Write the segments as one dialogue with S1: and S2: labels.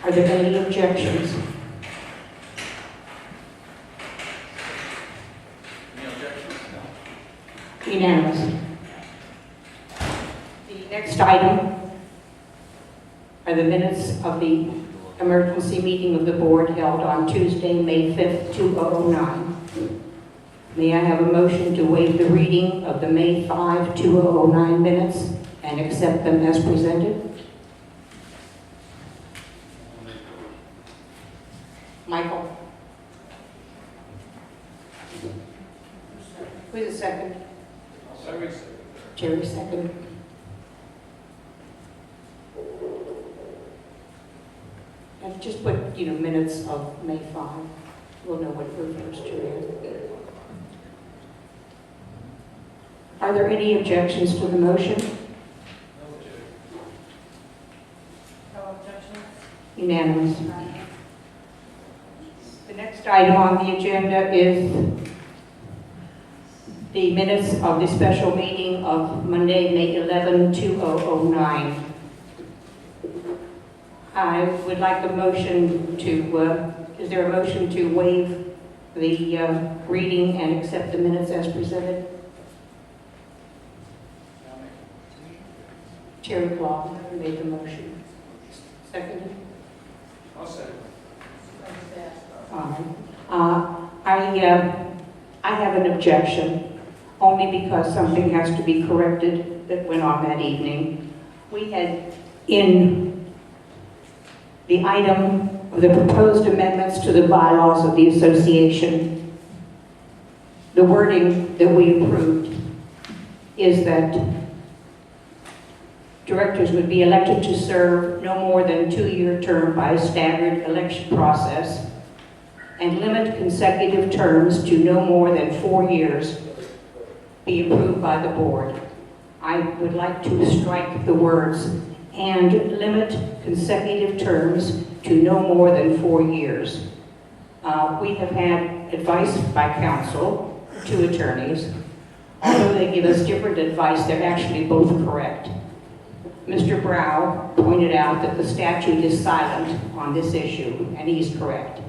S1: Are there any objections?
S2: Any objections?
S1: Unanimous. The next item are the minutes of the emergency meeting of the board held on Tuesday, May 5th, 2009. May I have a motion to waive the reading of the May 5, 2009 minutes and accept them as presented? Michael? Who's the second? Jerry second. And just put, minutes of May 5. We'll know what it refers to. Are there any objections to the motion?
S3: No objections.
S1: Unanimous. The next item on the agenda is the minutes of the special meeting of Monday, May 11, 2009. I would like a motion to, is there a motion to waive the reading and accept the minutes as presented? Terry Claw made the motion. Seconded?
S2: I'll second.
S1: I have an objection, only because something has to be corrected that went on that evening. We had in the item of the proposed amendments to the bylaws of the association, the wording that we approved is that directors would be elected to serve no more than a 2-year term by a staggered election process and limit consecutive terms to no more than 4 years be approved by the board. I would like to strike the words "and limit consecutive terms to no more than 4 years." We have had advice by counsel, 2 attorneys. Although they give us different advice, they're actually both correct. Mr. Brow pointed out that the statute is silent on this issue, and he's correct.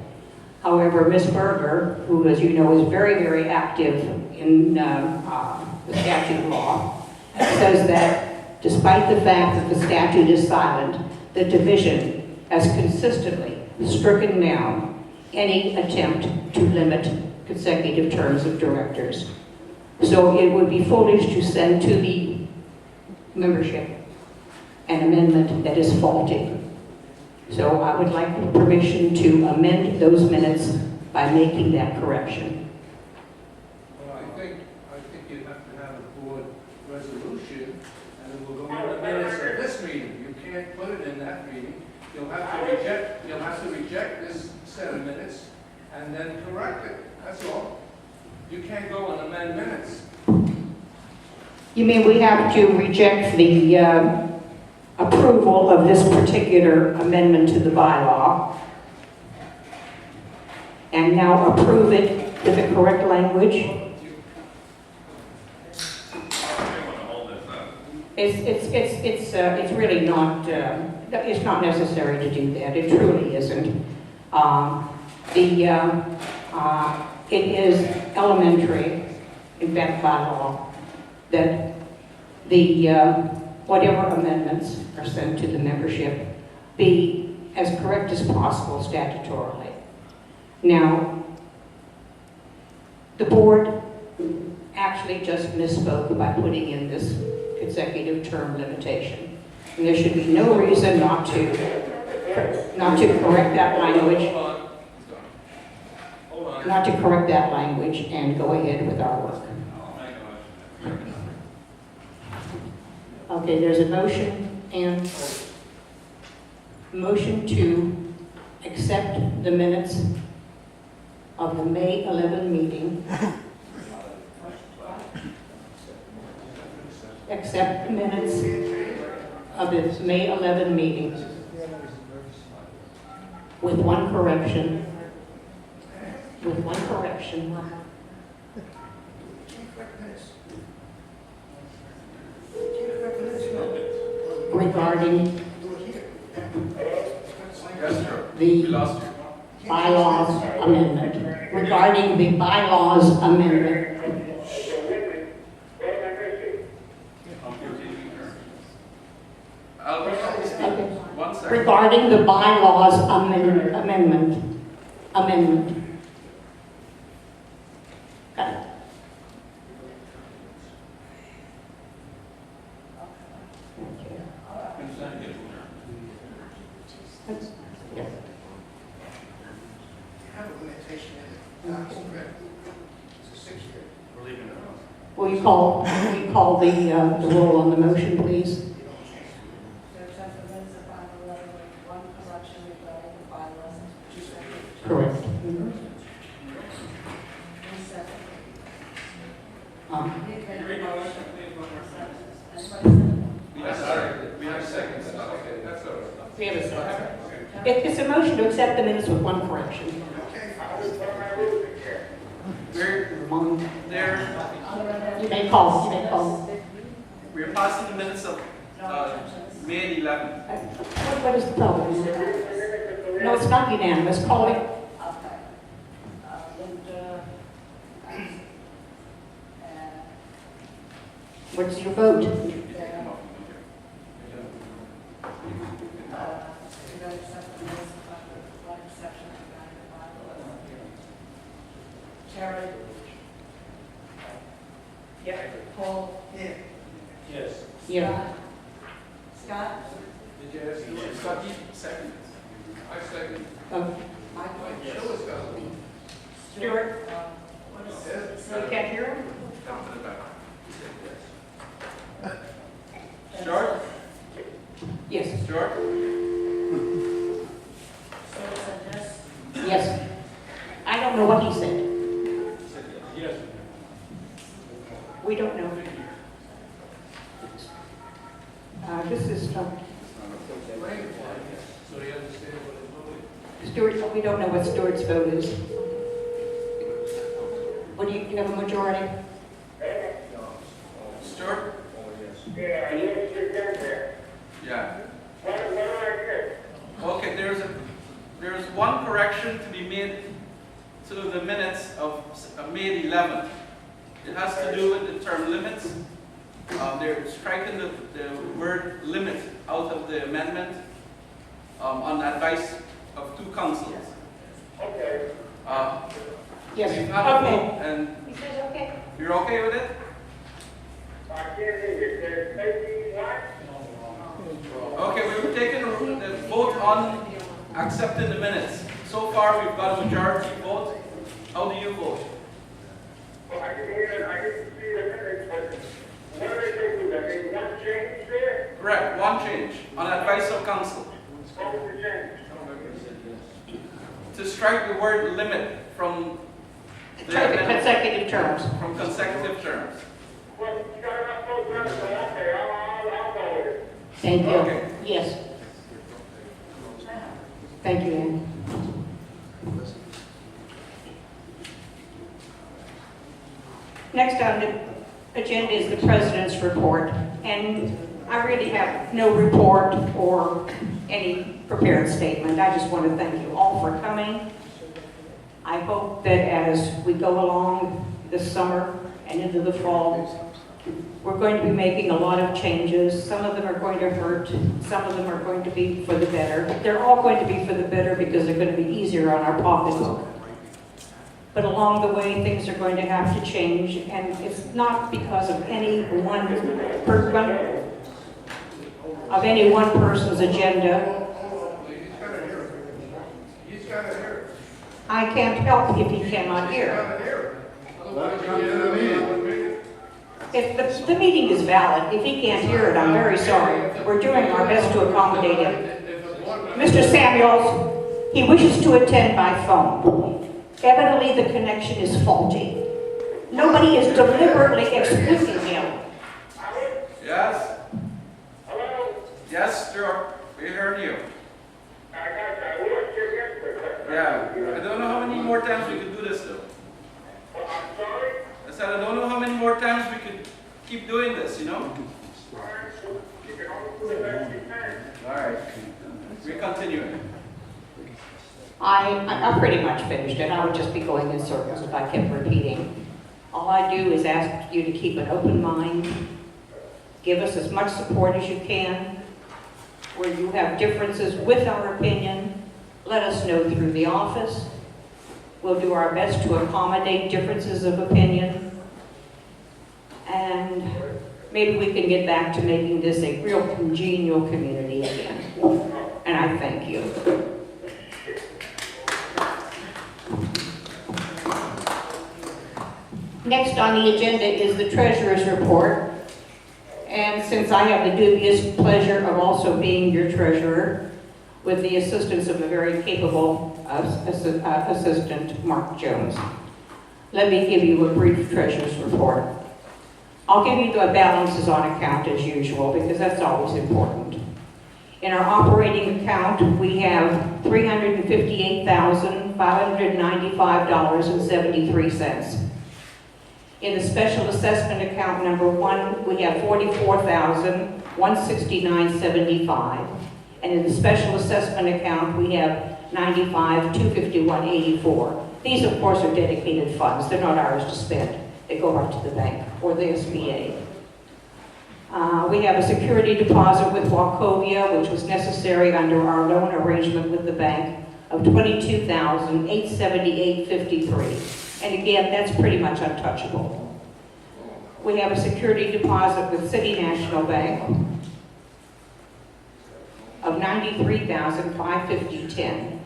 S1: However, Ms. Berger, who, as you know, is very, very active in the statute law, says that despite the fact that the statute is silent, the division has consistently stricken down any attempt to limit consecutive terms of directors. So it would be foolish to send to the membership an amendment that is faulty. So I would like permission to amend those minutes by making that correction.
S2: Well, I think you'd have to have a board resolution, and it will go in the minutes of this meeting. You can't put it in that meeting. You'll have to reject this set of minutes and then correct it. That's all. You can't go and amend minutes.
S1: You mean we have to reject the approval of this particular amendment to the bylaw and now approve it with the correct language? It's really not, it's not necessary to do that. It truly isn't. It is elementary, in fact, by law, that the whatever amendments are sent to the membership be as correct as possible statutorily. Now, the board actually just misspoke by putting in this consecutive term limitation. And there should be no reason not to correct that language.
S2: Hold on.
S1: Not to correct that language and go ahead with our work. Okay, there's a motion and motion to accept the minutes of the May 11 meeting. Accept the minutes of the May 11 meeting with one correction. With one correction. Regarding
S2: Yes, sir.
S1: the
S2: We lost you.
S1: bylaws amendment, regarding the bylaws amendment.
S2: I'll
S1: Okay.
S2: one second.
S1: Regarding the bylaws amendment. Got it. That's- yes.
S4: Have a limitation in it. It's a 6-year.
S2: We're leaving it on.
S1: Will you call the roll on the motion, please?
S3: To accept the minutes of 5/11 with one correction regarding the bylaws.
S1: Correct.
S3: One second. Anybody second?
S2: Yes, sir. We have seconds. Okay, that's all right.
S1: We have a second. It's a motion to accept the minutes with one correction.
S4: Okay, I was on my rules here.
S2: There,
S1: You may call.
S5: We're passing the minutes of May 11th.
S1: What is the problem? No, it's not unanimous. Call it.
S3: Okay. Linda. And
S1: What's your vote?
S3: we're going to accept the minutes with one exception regarding the bylaws. Terry?
S1: Yeah.
S3: Paul?
S4: Yeah.
S2: Yes.
S1: Yeah.
S3: Scott?
S2: Did you ask?
S5: Second.
S2: I second.
S1: Oh,
S3: Michael?
S2: Show us, guys.
S1: Stuart?
S3: What is
S2: Yes.
S1: You can't hear him?
S5: Come to the back.
S2: Start?
S1: Yes.
S2: Start?
S3: So it said yes?
S1: Yes. I don't know what he said.
S2: Yes.
S1: We don't know. This is,
S2: So you understand what it's voting?
S1: Stuart, we don't know what Stuart's vote is. What do you have a majority?
S5: Stuart?
S4: Yeah, yes, you're done there.
S5: Yeah.
S4: What do I get?
S5: Okay, there's one correction to be made to the minutes of May 11th. It has to do with the term limits. They're striking the word limit out of the amendment on advice of two councils.
S4: Okay.
S1: Yes.
S5: We've had a
S1: Okay.
S5: vote, and
S1: He says okay.
S5: you're okay with it?
S4: I can't hear you. There's maybe what?
S5: Okay, we were taking the vote on accepting the minutes. So far, we've got a majority vote. How do you vote?
S4: Well, I can hear, I didn't see the minutes, but what are they doing? Are they one change there?
S5: Correct, one change on advice of council.
S4: What was the change?
S5: To strike the word limit from the amendment,
S1: Consecutive terms.
S5: from consecutive terms.
S4: Well, you got enough folks left, so okay, I'll go with it.
S1: Thank you.
S5: Okay.
S1: Yes. Thank you, Ann. Next on the agenda is the president's report, and I really have no report or any prepared statement. I just want to thank you all for coming. I hope that as we go along this summer and into the fall, we're going to be making a lot of changes. Some of them are going to hurt, some of them are going to be for the better. They're all going to be for the better because they're going to be easier on our pocketbook. But along the way, things are going to have to change, and it's not because of any one person's agenda.
S2: He's got to hear it. He's got to hear it.
S1: I can't help if he cannot
S2: He's
S1: hear.
S2: got to hear it. Otherwise, you
S1: If the meeting is valid, if he can't hear it, I'm very sorry. We're doing our best to accommodate him. Mr. Samuels, he wishes to attend by phone. Evidently, the connection is faulty. Nobody is deliberately excluding him.
S5: Yes?
S4: Hello?
S5: Yes, sure. We're hearing you.
S4: I watched you yesterday.
S5: Yeah. I don't know how many more times we could do this though.
S4: Well, I'm sorry?
S5: I said I don't know how many more times we could keep doing this, you know?
S4: All right, so you can only do the best you can.
S5: All right. We're continuing.
S1: I pretty much finished it. I would just be going in circles if I kept repeating. All I do is ask you to keep an open mind, give us as much support as you can. Where you have differences with our opinion, let us know through the office. We'll do our best to accommodate differences of opinion. And maybe we can get back to making this a real congenial community again. And I thank you. Next on the agenda is the treasurer's report. And since I have the dubious pleasure of also being your treasurer, with the assistance of a very capable assistant, Mark Jones, let me give you a brief treasurer's report. I'll give you the balances on account as usual, because that's always important. In our operating account, we have $358,595.73. In the special assessment account number 1, we have $44,169.75. And in the special assessment account, we have $95,251.84. These, of course, are dedicated funds. They're not ours to spend. They go right to the bank or the SBA. We have a security deposit with Wachovia, which was necessary under our loan arrangement with the bank, of $22,878.53. And again, that's pretty much untouchable. We have a security deposit with City National Bank of $93,550.10.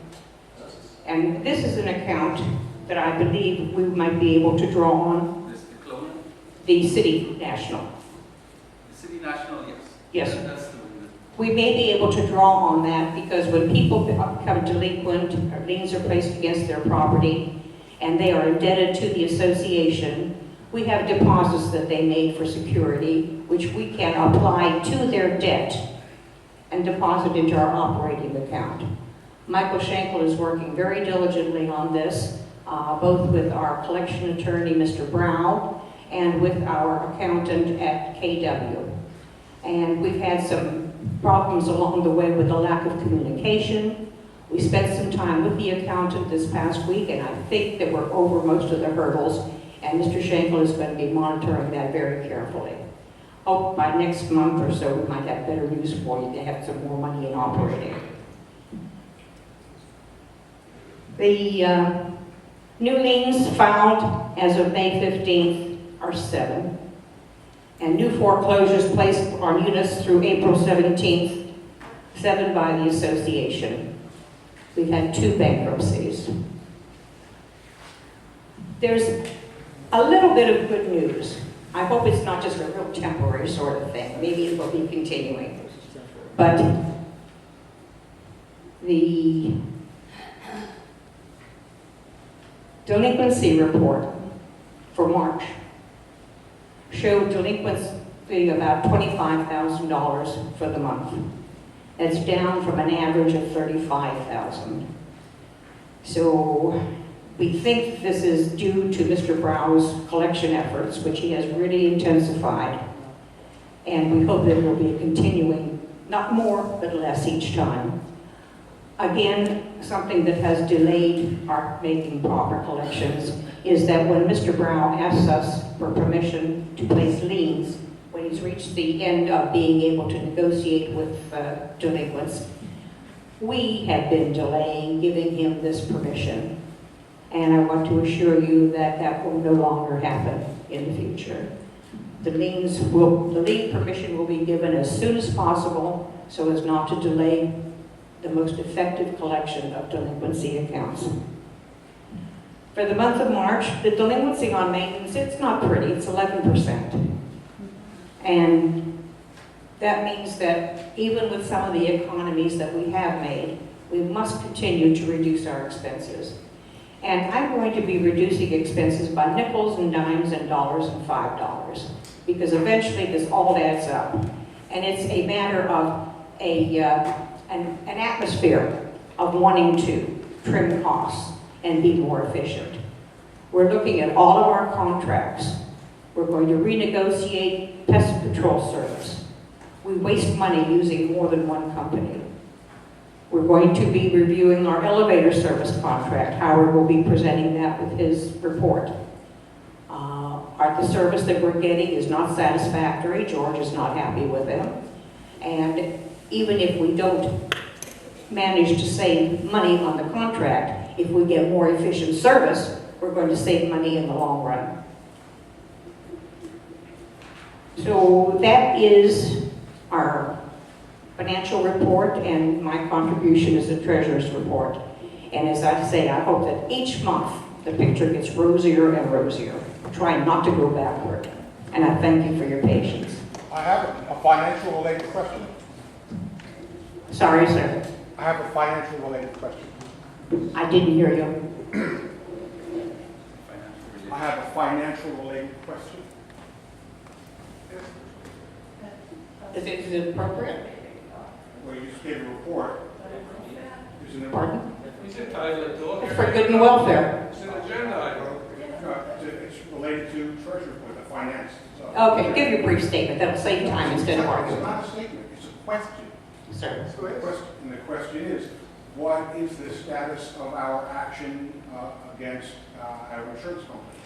S1: And this is an account that I believe we might be able to draw on. The City National.
S5: The City National, yes.
S1: Yes.
S5: That's the one.
S1: We may be able to draw on that because when people become delinquent or liens are placed against their property and they are indebted to the association, we have deposits that they made for security, which we can apply to their debt and deposit into our operating account. Michael Schenkel is working very diligently on this, both with our collection attorney, Mr. Brown, and with our accountant at KW. And we've had some problems along the way with the lack of communication. We spent some time with the accountant this past week, and I think that we're over most of the hurdles, and Mr. Schenkel is going to be monitoring that very carefully. Hope by next month or so we might have better news for you to have some more money in operating. The new liens filed as of May 15th are 7, and new foreclosures placed on units through April 17th, 7 by the association. We've had 2 bankruptcies. There's a little bit of good news. I hope it's not just a real temporary sort of thing. Maybe it will be continuing. But the delinquency report for March showed delinquency about $25,000 for the month. That's down from an average of $35,000. So we think this is due to Mr. Brown's collection efforts, which he has really intensified. And we hope that it will be continuing, not more, but less each time. Again, something that has delayed our making proper collections is that when Mr. Brown asks us for permission to place liens, when he's reached the end of being able to negotiate with delinquents, we have been delaying giving him this permission. And I want to assure you that that will no longer happen in the future. The lien permission will be given as soon as possible so as not to delay the most effective collection of delinquency accounts. For the month of March, the delinquency on maintenance, it's not pretty, it's 11%. And that means that even with some of the economies that we have made, we must continue to reduce our expenses. And I'm going to be reducing expenses by nickels and dimes and dollars and $5, because eventually this all adds up. And it's a matter of an atmosphere of wanting to trim costs and be more efficient. We're looking at all of our contracts. We're going to renegotiate pest control service. We waste money using more than one company. We're going to be reviewing our elevator service contract. Howard will be presenting that with his report. The service that we're getting is not satisfactory. George is not happy with them. And even if we don't manage to save money on the contract, if we get more efficient service, we're going to save money in the long run. So that is our financial report, and my contribution is the treasurer's report. And as I say, I hope that each month the picture gets rosier and rosier. Try not to go backward. And I thank you for your patience.
S6: I have a financial related question.
S1: Sorry, sir.
S6: I have a financial related question.
S1: I didn't hear you.
S6: I have a financial related question.
S1: Is it appropriate?
S6: Well, you just gave a report. Isn't it?
S1: Pardon?
S2: He's entitled to
S1: It's for good and welfare.
S2: It's an agenda item.
S6: No, it's related to treasury report, the finance. So.
S1: Okay, give your brief statement. That'll save time instead of
S6: It's
S1: arguing.
S6: not a statement, it's a question.
S1: Sir.
S6: And the question is, what is the status of our action against our insurance company?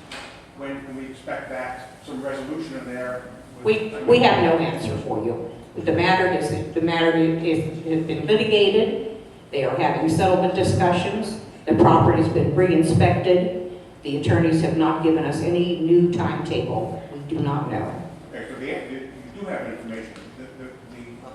S6: When can we expect that, some resolution in there?
S1: We have no answer for you. The matter has been litigated. They are having settlement discussions. The property's been re-inspected. The attorneys have not given us any new timetable. We do not know.
S6: Okay, so you do have information.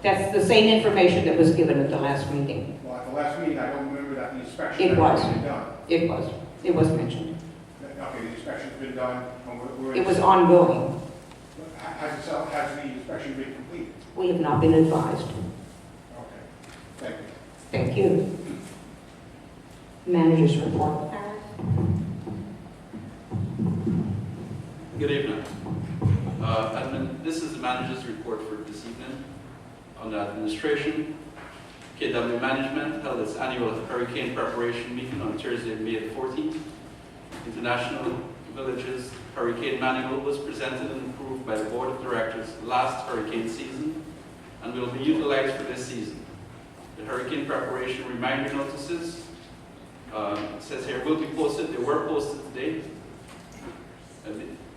S1: That's the same information that was given at the last meeting.
S6: Well, at the last meeting, I don't remember that the inspection
S1: It was.
S6: had been done.
S1: It was mentioned.
S6: Okay, the inspection's been done. And we're
S1: It was ongoing.
S6: Has the inspection been completed?
S1: We have not been advised.
S6: Okay, thank you.
S1: Thank you. Manager's report.
S5: Good evening. This is the manager's report for this evening. On the administration, KW Management held its annual hurricane preparation meeting on Thursday, May 14th. International Villages Hurricane Manual was presented and approved by the Board of Directors last hurricane season and will be utilized for this season. The hurricane preparation reminder notices, it says here, will be posted. They were posted today.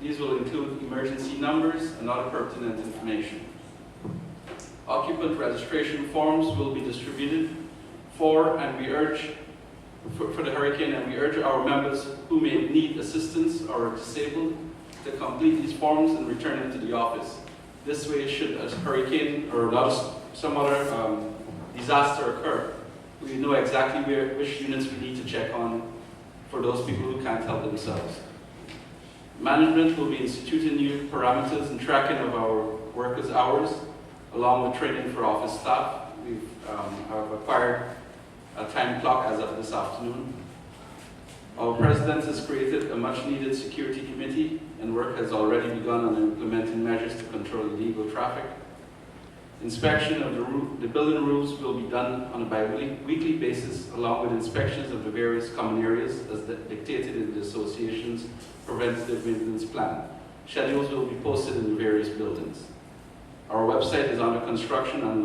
S5: These will include emergency numbers and other pertinent information. Occupant registration forms will be distributed for the hurricane, and we urge our members who may need assistance or are disabled to complete these forms and return them to the office. This way, should a hurricane or some other disaster occur, we know exactly which units we need to check on for those people who can't help themselves. Management will be instituting new parameters and tracking of our workers' hours, along with training for office staff. We've acquired a time clock as of this afternoon. Our president has created a much-needed security committee, and work has already begun on implementing measures to control illegal traffic. Inspection of the building roofs will be done on a bi-weekly basis, along with inspections of the various common areas as dictated in the association's preventative maintenance plan. Schedules will be posted in the various buildings. Our website is under construction and